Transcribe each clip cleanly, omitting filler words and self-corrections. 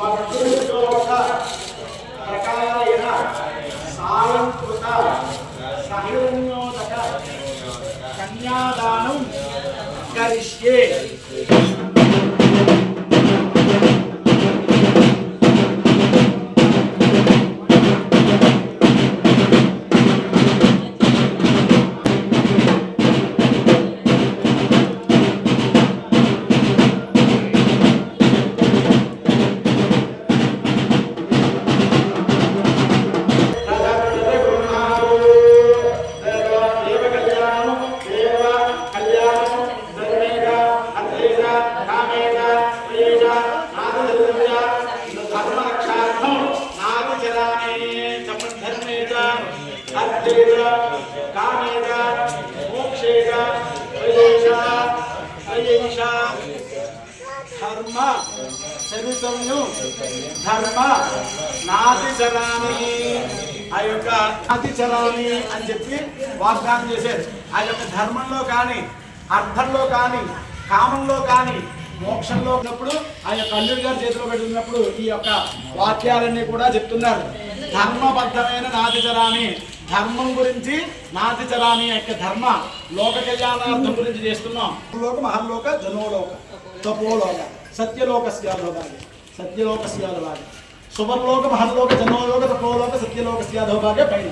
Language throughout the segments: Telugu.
स्वकृतोऽथ प्रकारेण सालंकृत सहिरण्योदक कन्यादानं करिष्ये। धर्म चरितम्यु धर्म नातिचरामि ఆ యొక్క నాతిచరామి అని చెప్పి వాగ్దానం చేశారు. ఆ యొక్క ధర్మంలో కానీ అర్థంలో కానీ కామంలో కానీ మోక్షంలో ఉన్నప్పుడు ఆ యొక్క అల్లుడి గారి చేతిలో పెట్టుకున్నప్పుడు ఈ యొక్క వాక్యాలన్నీ కూడా చెప్తున్నారు. ధర్మబద్ధమైన నాతిచరామి, ధర్మం గురించి నాతిచరామి యొక్క ధర్మ లోక కళ్యాణార్థం గురించి చేస్తున్నాం. లోక మహర్లోక జనోలోక తపోలోక సత్యలోక స్యాధోభాగి సత్యలోక స్యాధోభాగి సువర్లోక మహర్లోక జనోలోక తపోలోక సత్యలోక స్యాధోభాగే పైన.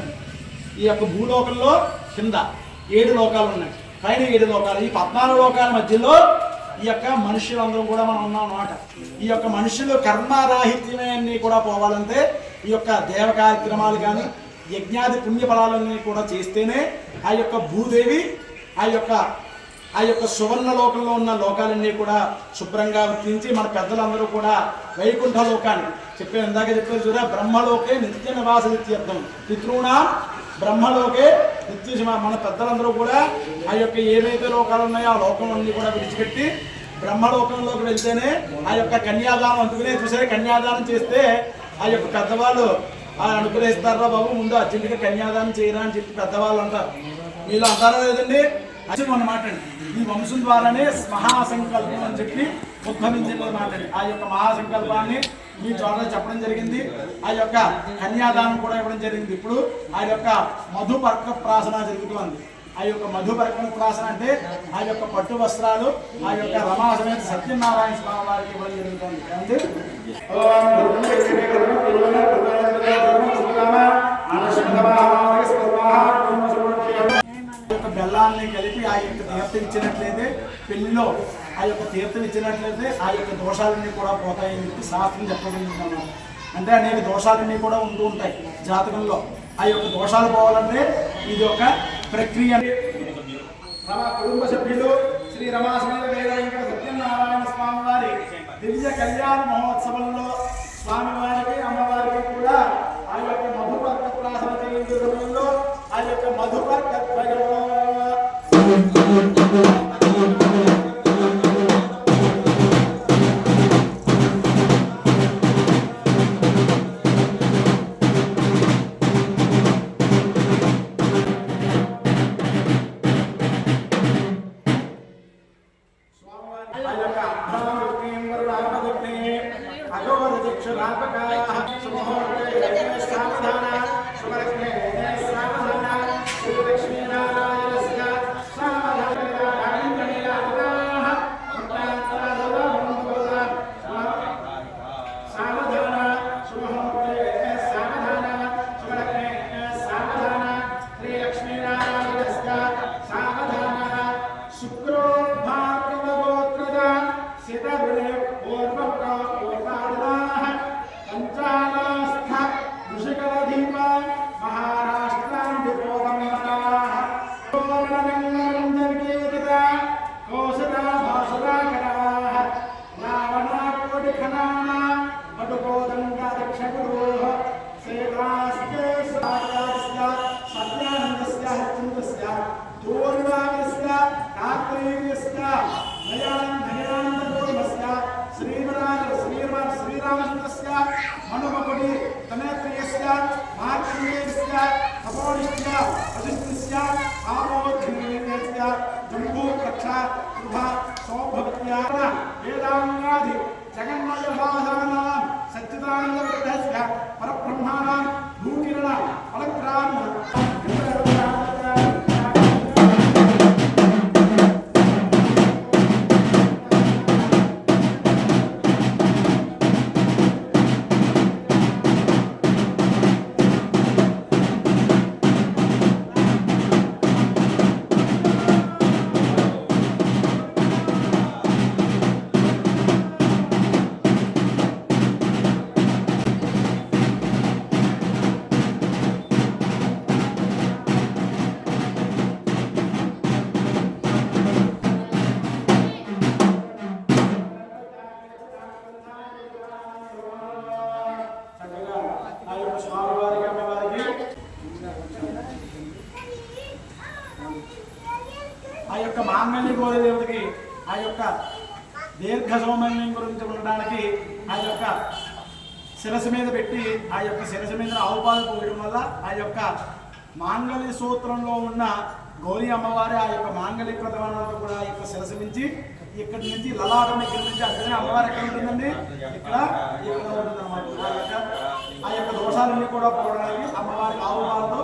ఈ యొక్క భూలోకంలో కింద 7 లోకాలు ఉన్నాయి, పైన 7 లోకాలు. ఈ 14 లోకాల మధ్యలో ఈ యొక్క మనుషులందరం కూడా మనం ఉన్నాం అన్నమాట. ఈ యొక్క మనుషులు కర్మరాహిత్యమే అన్నీ కూడా పోవాలంటే ఈ యొక్క దేవ కార్యక్రమాలు కానీ యజ్ఞాది పుణ్యఫలాలన్నీ కూడా చేస్తేనే ఆ యొక్క భూదేవి ఆ యొక్క సువర్ణ లోకంలో ఉన్న లోకాలన్నీ కూడా శుభ్రంగా వర్తించి మన పెద్దలందరూ కూడా వైకుంఠ లోకాన్ని ఇందాక చెప్పారు చూడ బ్రహ్మలోకే నిత్య నివాస నిత్యర్థం పితృణా బ్రహ్మలోకే నిత్య. మన పెద్దలందరూ కూడా ఆ యొక్క ఏవైతే లోకాలు ఉన్నాయో ఆ లోకంలన్నీ కూడా విడిచిపెట్టి బ్రహ్మలోకంలోకి వెళ్తేనే ఆ యొక్క కన్యాదానం అందుకునే చూసే కన్యాదానం చేస్తే ఆ యొక్క పెద్దవాళ్ళు అనుగ్రహిస్తారా బాబు ముందు అర్జెంటుగా కన్యాదానం చేయరా అని చెప్పి పెద్దవాళ్ళు అంటారు. మీలో అంటారా లేదండి? అర్జున్ అన్నమాట అండి. ఈ వంశం ద్వారానే మహాసంకల్పం అని చెప్పి ఉద్భవించింది అన్నమాట. ఆ యొక్క మహాసంకల్పాన్ని మీ చోట చెప్పడం జరిగింది. ఆ యొక్క కన్యాదానం కూడా ఇవ్వడం జరిగింది. ఇప్పుడు ఆ యొక్క మధుపర్క ప్రాసన జరుగుతుంది. ఆ యొక్క మధుపర్క ప్రాసన అంటే ఆ యొక్క పట్టు వస్త్రాలు ఆ యొక్క రమా సమేత సత్యనారాయణ స్వామి వారికి ఇవ్వడం జరుగుతుంది. బెల్లాన్ని కలిపి ఆ యొక్క తీర్థం ఇచ్చినట్లయితే పెళ్లిలో ఆ యొక్క తీర్థం ఇచ్చినట్లయితే ఆ యొక్క దోషాలన్నీ కూడా పోతాయని చెప్పి శాస్త్రం చెప్పగలుగుతున్నాం. అంటే అనేక దోషాలన్నీ కూడా ఉంటూ ఉంటాయి జాతకంలో. ఆ యొక్క దోషాలు పోవాలంటే ఇది ఒక ప్రక్రియ. కుటుంబ సభ్యులు శ్రీ రమాసమేత వేదయంకర సత్యనారాయణ స్వామి వారి దివ్య కళ్యాణ మహోత్సవంలో స్వామివారికి అమ్మవారికి కూడా ఆ యొక్క మధుపర్క ప్రాసన చేయించే సమయంలో ఆ యొక్క మధుపర్క యొక్క మాంగళ్య గౌరీ దేవతకి ఆ యొక్క దీర్ఘ సౌమన్యం గురించి ఉండడానికి ఆ యొక్క శిరస్సు మీద పెట్టి ఆ యొక్క శిరస్సు మీద ఆవుపాలు పోయడం వల్ల ఆ యొక్క మాంగళ్య సూత్రంలో ఉన్న గౌరీ అమ్మవారి ఆ యొక్క మాంగళ్య ప్రధానంతో కూడా ఆ యొక్క శిరస్సు నుంచి ఇక్కడి నుంచి లలాటం దగ్గర నుంచి అక్కడ అమ్మవారు ఎక్కడ ఉంటుందండి, ఇక్కడ ఉంటుంది అన్నమాట. ఆ యొక్క దోషాలన్నీ కూడా పోవడానికి అమ్మవారి ఆవుపాలతో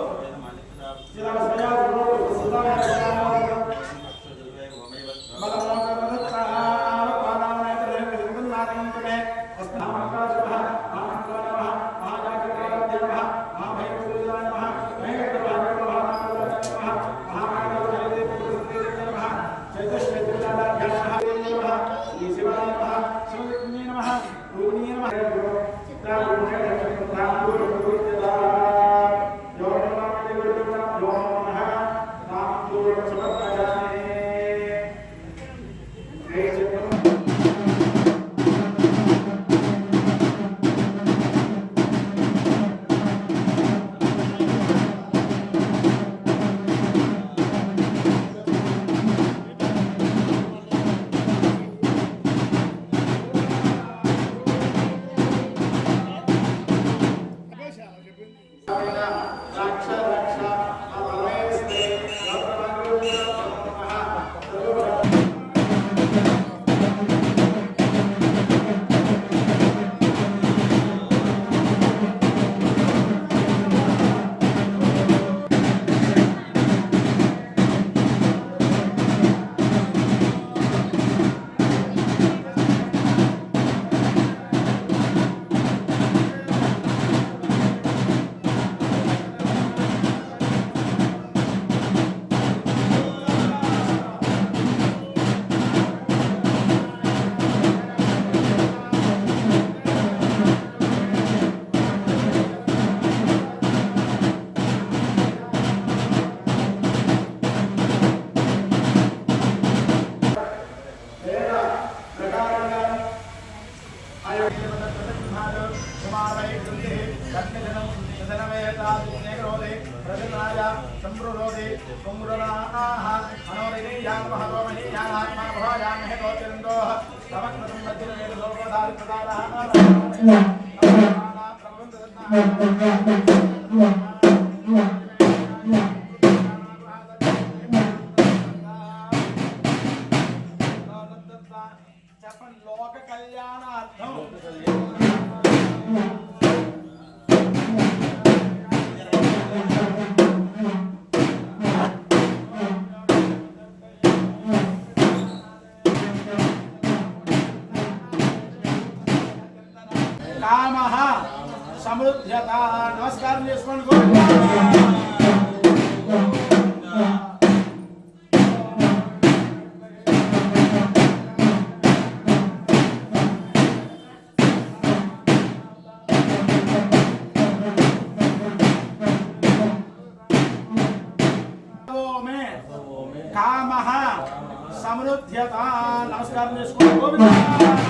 లోక కళ్యాణార్థం కామః సమృద్ధ్యత. నమస్కారం చేసుకోండి. కామః సమృద్ధ్యత. నమస్కారం చేసుకోండి.